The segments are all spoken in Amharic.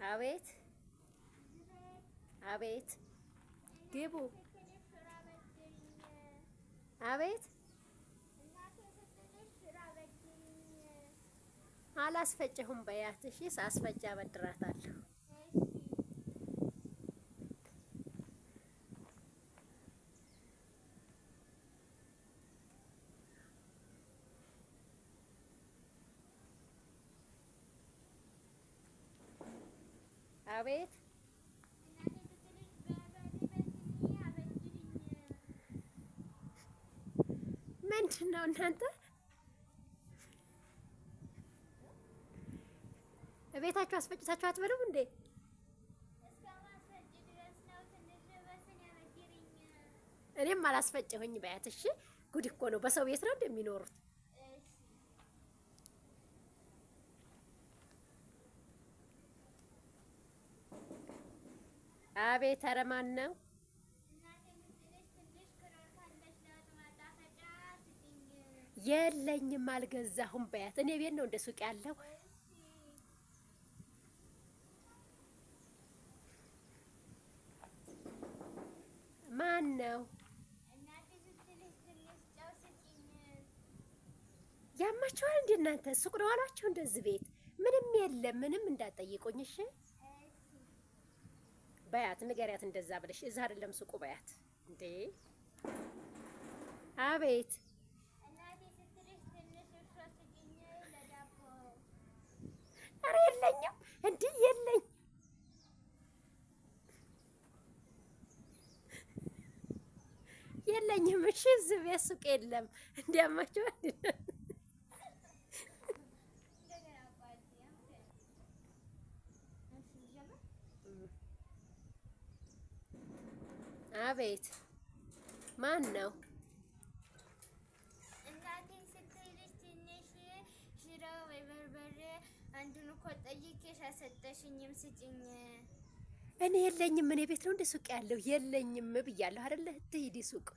አቤት አቤት ግቡ አቤት አላስፈጨሁም በያት እሺ ሳስፈጫ አበድራታለሁ አቤት ምንድን ነው እናንተ ቤታችሁ አስፈጭታችሁ አትበሉም እንዴ? እኔም አላስፈጨሁኝ በያት እሺ። ጉድ እኮ ነው። በሰው ቤት ነው እንደሚኖሩት። አቤት ኧረ ማን ነው? የለኝም አልገዛሁም በያት። እኔ ቤት ነው እንደ ሱቅ ያለው። ማን ነው? ያማችኋል እንዴ እናንተ? ሱቅ ነው አሏችሁ እንደዚህ ቤት ምንም የለም። ምንም እንዳትጠይቁኝ እሺ በያት። ንገሪያት እንደዛ ብለሽ እዛ አይደለም ሱቁ በያት እንዴ። አቤት ኧረ የለኝም እንዴ የለኝ የለኝም። እሺ እዚህ ቤት ሱቅ የለም። እንዲያማችኋል አቤት ማን ነው? እናቴን ስትልሽ ትንሽ ሽሮ ወይ በርበሬ አንዱን እኮ ጠይቄሽ አልሰጠሽኝም፣ ስጭኝ። እኔ የለኝም። እኔ ቤት ነው እንደ ሱቅ ያለው የለኝም ብያለሁ አይደለ? ትሂጂ ሱቅ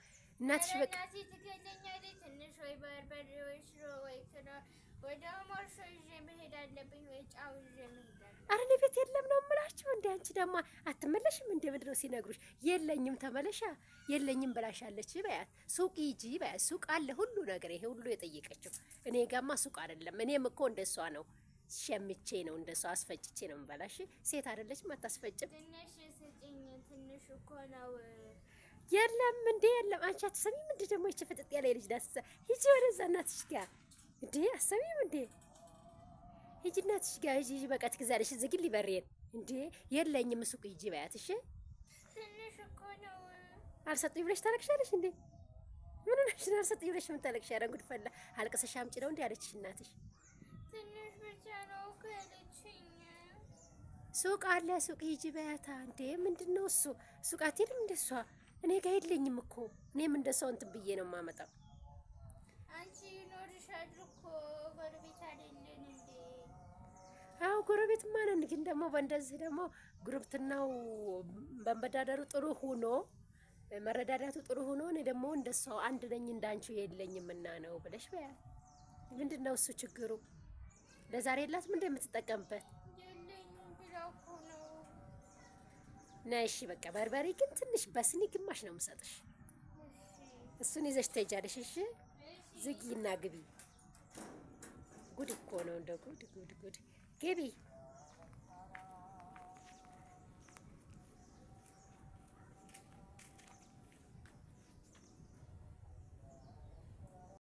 እናትሽ በቃ እናቴ ትገለኛለች። ትንሽ ወይ በርበሬ ወይ ሽሮ ወይ ክኖር ወይ ደግሞ እርሾ ይዤ መሄድ አለብኝ ወይ ጫው ይዤ መሄድ አለብኝ። ኧረ እኔ ቤት የለም ነው የምላችሁ። እንደ አንቺ ደግሞ አትመለሽም እንደ ምንድን ነው ሲነግሩሽ የለኝም ተመለሻ የለኝም ብላሻለች በያት። ሱቅ ሂጂ በያት። ሱቅ አለ ሁሉ ነገር። ይሄ ሁሉ የጠየቀችው እኔ ጋማ ሱቅ አይደለም። እኔም እኮ እንደሷ ነው ሸምቼ ነው እንደሷ አስፈጭቼ ነው የምበላሽ። ሴት አይደለችም አታስፈጭም። ትንሽ ስጭኝ፣ ትንሽ እኮ ነው። የለም እንዴ የለም። አንቺ አትሰሚም እንዴ? ደግሞ ይቺ ፍጥጥ ያለ ልጅ ዳስሳ ሂጂ ወደዛ እናትሽ ጋር እንዴ አትሰሚም እንዴ? ሂጂ እናትሽ ጋር ሂጂ። በቃ ትግዛለሽ። ዝግል ሊበሬን እንዴ የለኝም ሱቅ ሂጂ በያት እሺ። ትንሽ እኮ ነው። አልሰጡኝ ብለሽ ታለቅሻለሽ እንዴ? ምን ሆነሽ ነው አልሰጡኝ ብለሽ ምን ታለቅሻለሽ? ኧረ ጉድ ፈላ። አልቅሰሽ አምጪ ነው እንዴ ያለችሽ እናትሽ? ትንሽ ብቻ ነው እኮ ያለችኝ። ሱቅ አለ ሱቅ ሂጂ በያታ። እንዴ ምንድነው እሱ? ሱቅ አትሄድም እንደሷ? እኔ ጋር የለኝም እኮ። እኔም እንደሷ እንትን ብዬ ነው የማመጣው። አንቺ ይኖርሻል እኮ ጎረቤት አይደለን እንዴ? አዎ ጎረቤትማ ነን። ግን ደግሞ በእንደዚህ ደግሞ ጉርብትናው በመዳደሩ ጥሩ ሆኖ መረዳዳቱ ጥሩ ሆኖ እኔ ደግሞ እንደሷ አንድ ነኝ እንዳንቺ የለኝምና ነው ብለሽ በያት። ምንድነው እሱ ችግሩ? ለዛሬ የላትም እንደ የምትጠቀምበት የለኝም ብላ እኮ ነው። ነይ እሺ በቃ በርበሬ ግን ትንሽ በስኒ ግማሽ ነው የምሰጥሽ። እሱን ይዘሽ ትሄጃለሽ እሺ። ዝጊና ግቢ። ጉድ እኮ ነው እንደ ጉድ ጉድ ጉድ። ግቢ